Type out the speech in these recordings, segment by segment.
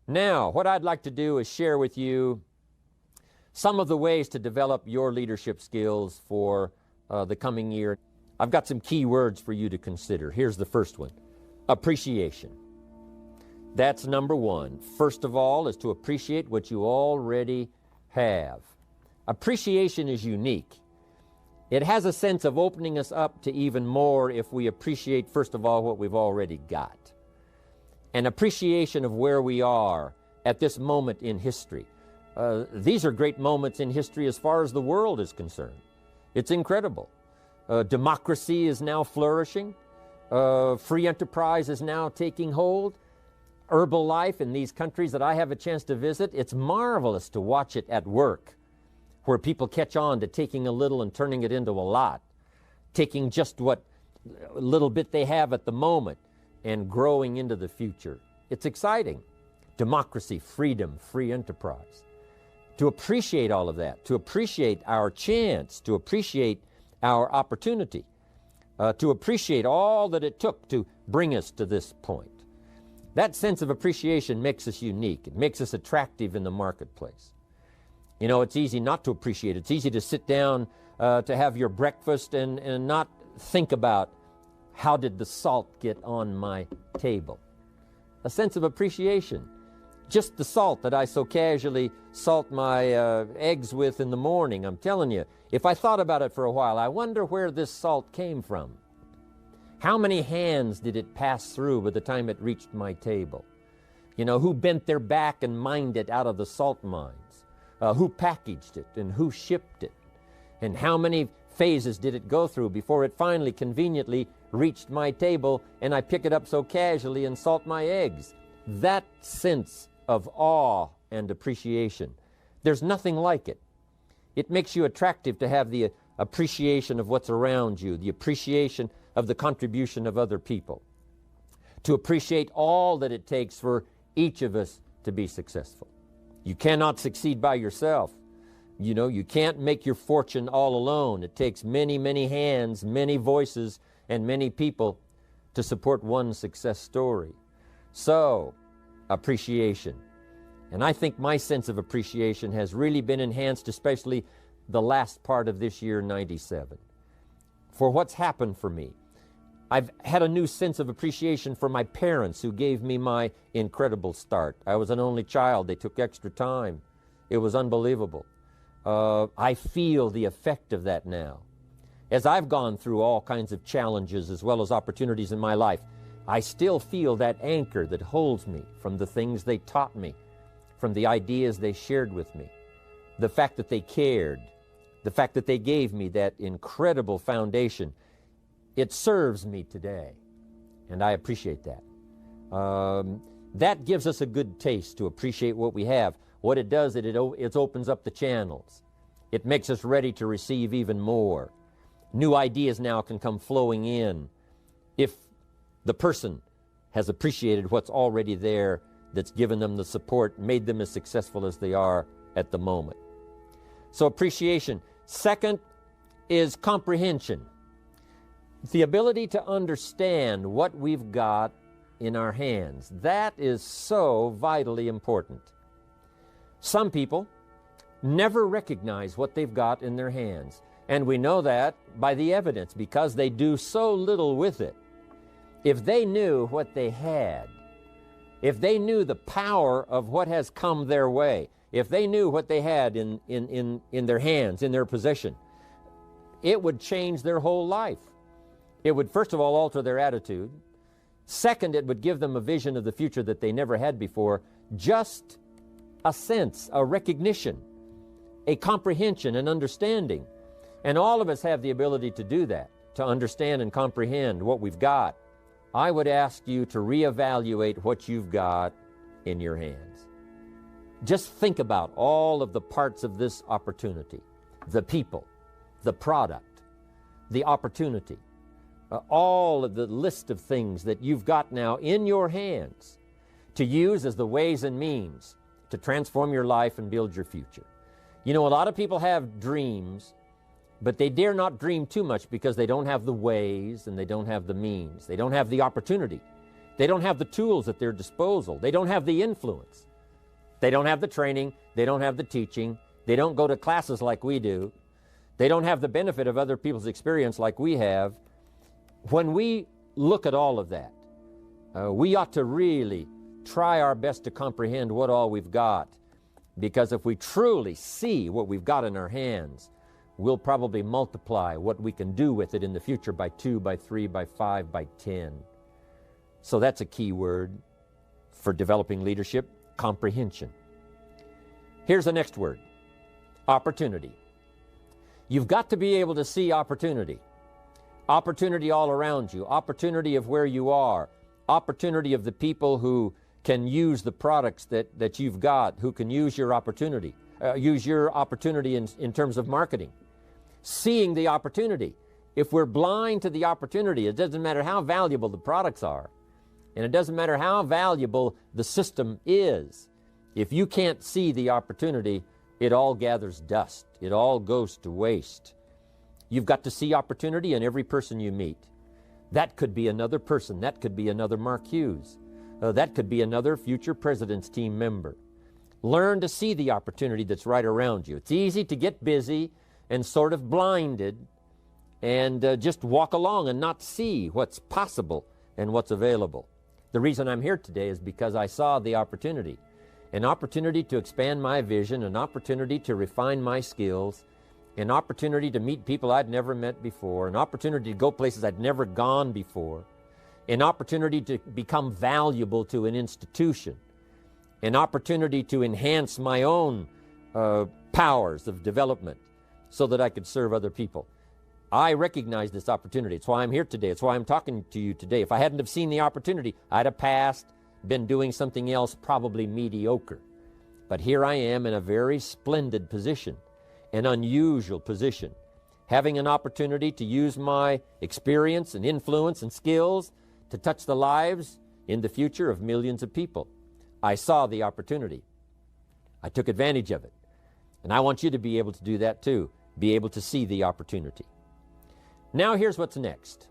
Now, what I'd like to do is share with you some of the ways to develop your leadership skills for the coming year. I've got some key words for you to consider. Here's the first one: appreciation. That's number one. First of all, is to appreciate what you already have. Appreciation is unique. It has a sense of opening us up to even more if we appreciate, first of all, what we've already got. An appreciation of where we are at this moment in history. These are great moments in history as far as the world is concerned. It's incredible. Democracy is now flourishing. Free enterprise is now taking hold. Herbal life in these countries that I have a chance to visit, it's marvelous to watch it at work, where people catch on to taking a little and turning it into a lot, taking just what little bit they have at the moment and growing into the future. It's exciting. Democracy, freedom, free enterprise. To appreciate all of that, to appreciate our chance, to appreciate our opportunity, to appreciate all that it took to bring us to this point. That sense of appreciation makes us unique. It makes us attractive in the marketplace. You know, it's easy not to appreciate it. It's easy to sit down to have your breakfast and not think about how did the salt get on my table. A sense of appreciation. Just the salt that I so casually salt my eggs with in the morning. I'm telling you, if I thought about it for a while, I wonder where this salt came from. How many hands did it pass through by the time it reached my table? You know, who bent their back and mined it out of the salt mines? Who packaged it and who shipped it? And how many phases did it go through before it finally conveniently reached my table and I pick it up so casually and salt my eggs? That sense of awe and appreciation, there's nothing like it. It makes you attractive to have the appreciation of what's around you, the appreciation of the contribution of other people, to appreciate all that it takes for each of us to be successful. You cannot succeed by yourself. You know, you can't make your fortune all alone. It takes many, many hands, many voices, and many people to support one success story. So, appreciation. And I think my sense of appreciation has really been enhanced, especially the last part of this year, 97. For what's happened for me. I've had a new sense of appreciation for my parents who gave me my incredible start. I was an only child. They took extra time. It was unbelievable. I feel the effect of that now. As I've gone through all kinds of challenges as well as opportunities in my life, I still feel that anchor that holds me from the things they taught me, from the ideas they shared with me, the fact that they cared, the fact that they gave me that incredible foundation. It serves me today, and I appreciate that. That gives us a good taste to appreciate what we have. What it does, it opens up the channels. It makes us ready to receive even more. New ideas now can come flowing in if the person has appreciated what's already there, that's given them the support, made them as successful as they are at the moment. So appreciation. Second is comprehension. The ability to understand what we've got in our hands. That is so vitally important. Some people never recognize what they've got in their hands. And we know that by the evidence, because they do so little with it. If they knew what they had, if they knew the power of what has come their way, if they knew what they had in their hands, in their possession, it would change their whole life. It would, first of all, alter their attitude. Second, it would give them a vision of the future that they never had before. Just a sense, a recognition, a comprehension, an understanding. And all of us have the ability to do that, to understand and comprehend what we've got. I would ask you to reevaluate what you've got in your hands. Just think about all of the parts of this opportunity, the people, the product, the opportunity, all of the list of things that you've got now in your hands to use as the ways and means to transform your life and build your future. You know, a lot of people have dreams, but they dare not dream too much because they don't have the ways and they don't have the means. They don't have the opportunity. They don't have the tools at their disposal. They don't have the influence. They don't have the training. They don't have the teaching. They don't go to classes like we do. They don't have the benefit of other people's experience like we have. When we look at all of that, we ought to really try our best to comprehend what all we've got, because if we truly see what we've got in our hands, we'll probably multiply what we can do with it in the future by 2, by 3, by 5, by 10. So that's a key word for developing leadership: comprehension. Here's the next word: opportunity. You've got to be able to see opportunity. Opportunity all around you, opportunity of where you are, opportunity of the people who can use the products that you've got, who can use your opportunity, in terms of marketing. Seeing the opportunity. If we're blind to the opportunity, it doesn't matter how valuable the products are, and it doesn't matter how valuable the system is. If you can't see the opportunity, it all gathers dust. It all goes to waste. You've got to see opportunity in every person you meet. That could be another person. That could be another Mark Hughes. That could be another future president's team member. Learn to see the opportunity that's right around you. It's easy to get busy and sort of blinded and just walk along and not see what's possible and what's available. The reason I'm here today is because I saw the opportunity. An opportunity to expand my vision, an opportunity to refine my skills, an opportunity to meet people I'd never met before, an opportunity to go places I'd never gone before, an opportunity to become valuable to an institution, an opportunity to enhance my own powers of development so that I could serve other people. I recognize this opportunity. It's why I'm here today. It's why I'm talking to you today. If I hadn't have seen the opportunity, I'd have passed, been doing something else probably mediocre. But here I am in a very splendid position, an unusual position, having an opportunity to use my experience and influence and skills to touch the lives in the future of millions of people. I saw the opportunity. I took advantage of it. And I want you to be able to do that too, be able to see the opportunity. Now here's what's next,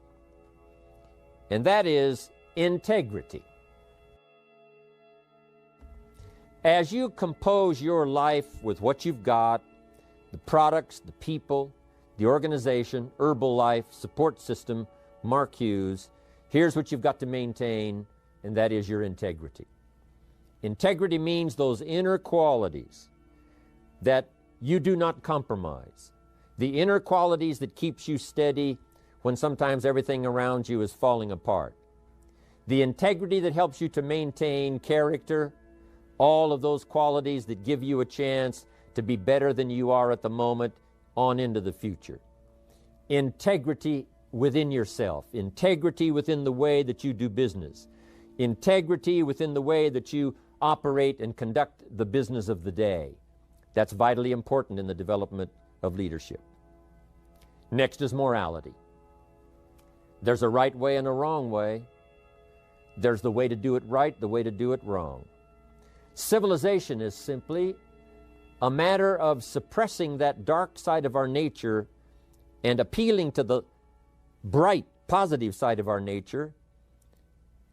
and that is integrity. As you compose your life with what you've got, the products, the people, the organization, Herbalife, support system, Mark Hughes, here's what you've got to maintain, and that is your integrity. Integrity means those inner qualities that you do not compromise. The inner qualities that keeps you steady when sometimes everything around you is falling apart. The integrity that helps you to maintain character, all of those qualities that give you a chance to be better than you are at the moment on into the future. Integrity within yourself, integrity within the way that you do business, integrity within the way that you operate and conduct the business of the day. That's vitally important in the development of leadership. Next is morality. There's a right way and a wrong way. There's the way to do it right, the way to do it wrong. Civilization is simply a matter of suppressing that dark side of our nature and appealing to the bright, positive side of our nature,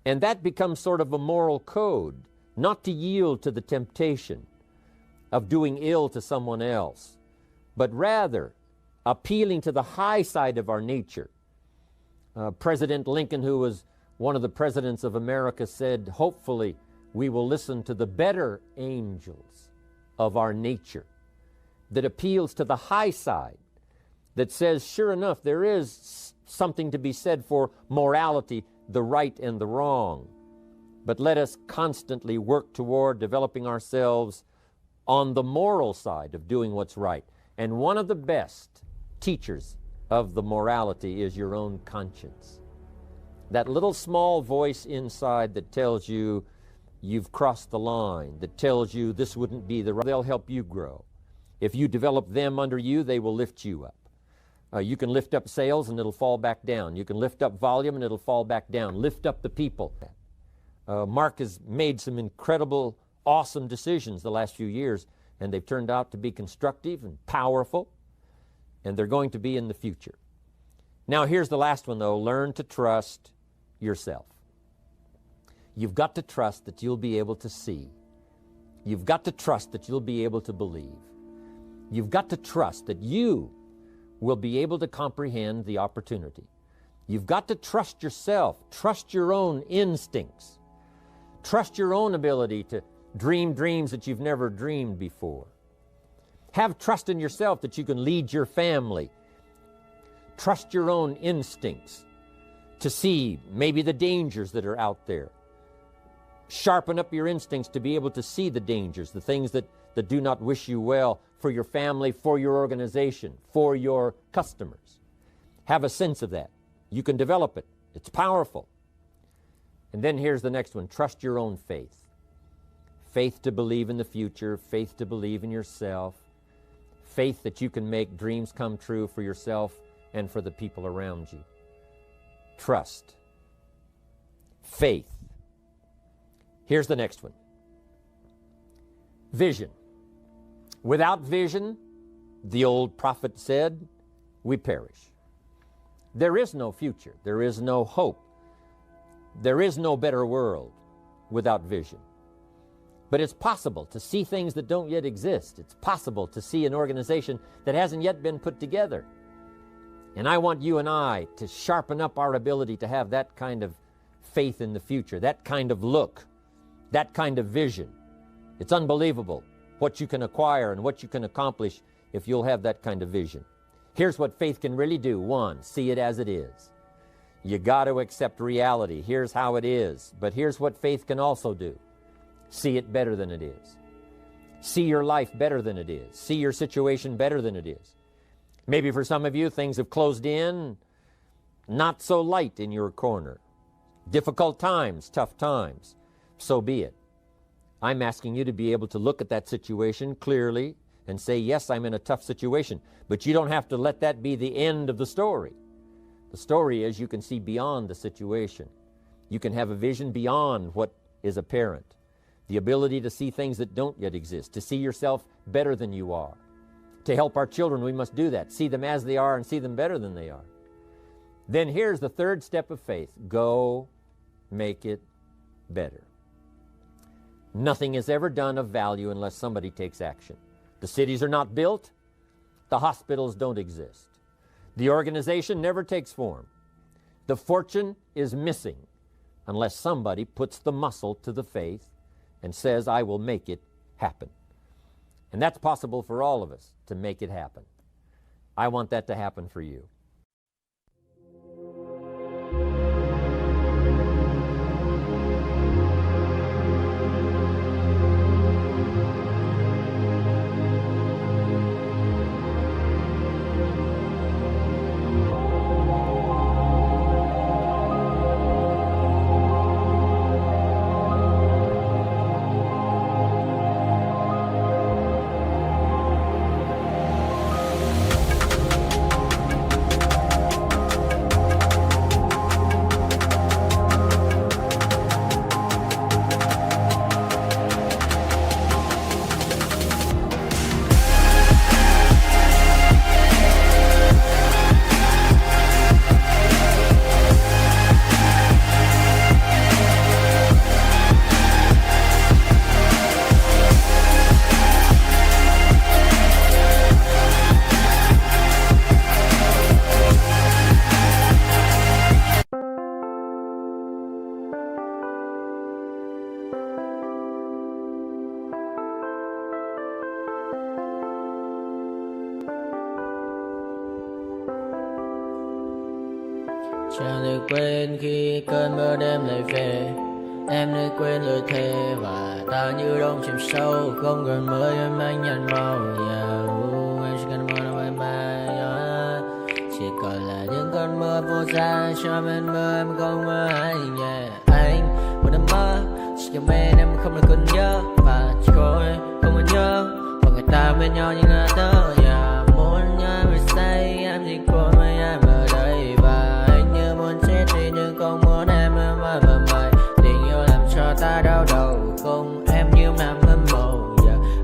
and that becomes sort of a moral code, not to yield to the temptation of doing ill to someone else, but rather appealing to the high side of our nature. President Lincoln, who was one of the presidents of America, said, hopefully we will listen to the better angels of our nature, that appeals to the high side, that says, sure enough, there is something to be said for morality, the right and the wrong. But let us constantly work toward developing ourselves on the moral side of doing what's right. And one of the best teachers of the morality is your own conscience. That little small voice inside that tells you you've crossed the line, that tells you this wouldn't be the right. They'll help you grow. If you develop them under you, they will lift you up. You can lift up sales and it'll fall back down. You can lift up volume and it'll fall back down. Lift up the people. Mark has made some incredible, awesome decisions the last few years, and they've turned out to be constructive and powerful, and they're going to be in the future. Now here's the last one though, learn to trust yourself. You've got to trust that you'll be able to see You've got to trust that you'll be able to believe. You've got to trust that you will be able to comprehend the opportunity. You've got to trust yourself, trust your own instincts, trust your own ability to dream dreams that you've never dreamed before. Have trust in yourself that you can lead your family. Trust your own instincts to see maybe the dangers that are out there. Sharpen up your instincts to be able to see the dangers, the things that do not wish you well for your family, for your organization, for your customers. Have a sense of that. You can develop it. It's powerful. And then here's the next one. Trust your own faith. Faith to believe in the future, faith to believe in yourself, faith that you can make dreams come true for yourself and for the people around you. Trust. Faith. Here's the next one. Vision. Without vision, the old prophet said, we perish. There is no future. There is no hope. There is no better world without vision. But it's possible to see things that don't yet exist. It's possible to see an organization that hasn't yet been put together. And I want you and I to sharpen up our ability to have that kind of faith in the future, that kind of look, that kind of vision. It's unbelievable what you can acquire and what you can accomplish if you'll have that kind of vision. Here's what faith can really do. One, see it as it is. You got to accept reality. Here's how it is. But here's what faith can also do. See it better than it is. See your life better than it is. See your situation better than it is. Maybe for some of you, things have closed in, not so light in your corner. Difficult times, tough times. So be it. I'm asking you to be able to look at that situation clearly and say, yes, I'm in a tough situation. But you don't have to let that be the end of the story. The story is you can see beyond the situation. You can have a vision beyond what is apparent. The ability to see things that don't yet exist, to see yourself better than you are. To help our children, we must do that. See them as they are and see them better than they are. Then here's the third step of faith. Go make it better. Nothing is ever done of value unless somebody takes action. The cities are not built. The hospitals don't exist. The organization never takes form. The fortune is missing unless somebody puts the muscle to the faith and says, I will make it happen. And that's possible for all of us to make it happen. I want that to happen for you. Chẳng được quên khi cơn mưa đêm lại về. Em đã quên lời thề và ta như đông chìm sâu. Không còn mới em anh nhận màu. Em chỉ cần mơ đâu em bay. Chỉ còn là những cơn mưa vô giá. Cho bên mơ em không mơ hay nhẹ. Anh một đêm mơ chỉ cần bên em không được cần nhớ. Và chỉ có em không muốn nhớ. Và người ta bên nhau như ngã tớ. Muốn nhớ vì say em chỉ có mấy em ở đây. Và anh như muốn chết đi nhưng không muốn em mơ mơ mày. Tình yêu làm cho ta đau đầu. Không em như nằm hâm mộ.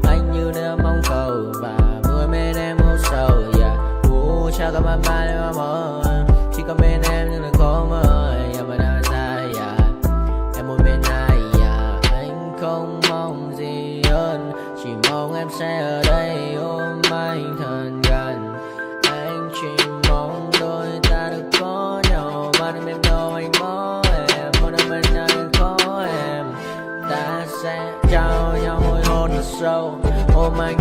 Anh như đeo mong cầu. Và mưa bên em ngô sầu. Chào các bạn ba em mơ. Chỉ có bên em nhưng là có mơ. Mà đã ra em muốn bên ai. Anh không mong gì hơn chỉ mong em sẽ ở đây ôm anh thật gần. Anh chỉ mong đôi ta được có nhau, mà đêm em đâu anh có em, một đêm bên anh có em. Ta sẽ trao nhau môi hôn thật sâu, ôm anh.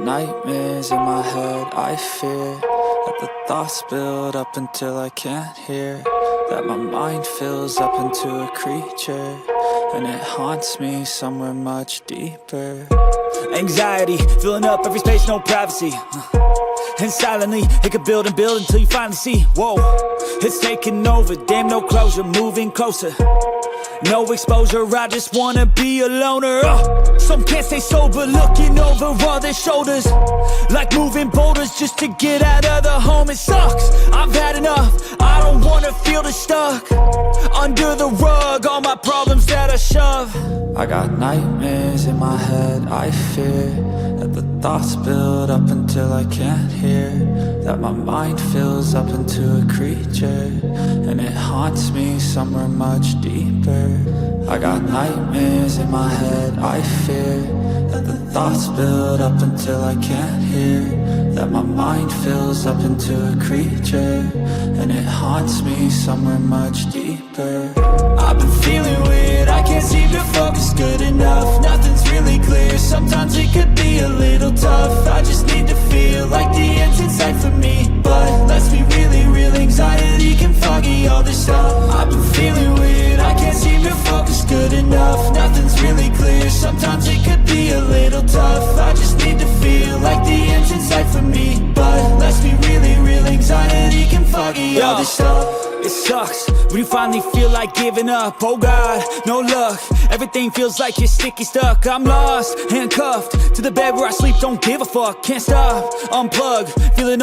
nightmares in my head, I fear that the thoughts build up until I can't hear, that my mind fills up into a creature, and it haunts me somewhere much deeper. Anxiety, filling up every space, no privacy. And silently, it could build and build until you finally see, whoa, it's taking over, damn no closure, moving closer. No exposure, I just wanna be a loner. Some can't stay sober, looking over all their shoulders, like moving boulders just to get out of the home. It sucks, I've had enough, I don't wanna feel the stuck under the rug, all my problems that I shove. I got nightmares in my head, I fear that the thoughts build up until I can't hear, that my mind fills up into a creature, and it haunts me somewhere much deeper. I got nightmares in my head, I fear that the thoughts build up until I can't hear, that my mind fills up into a creature, and it haunts me somewhere much deeper. I've been feeling weird, I can't seem to focus good enough. Nothing's really clear, sometimes it could be a little tough. I just need to feel like the end's in sight for me, but let's be really real, anxiety can foggy all this stuff. I've been feeling weird, I can't seem to focus good enough. Nothing's really clear, sometimes it could be a little tough. I just need to feel like the end's in sight for me, but let's be really real, anxiety can foggy all this stuff. It sucks when you finally feel like giving up. Oh God, no luck, everything feels like you're sticky stuck. I'm lost, handcuffed to the bed where I sleep, don't give a fuck. Can't stop, unplug, feeling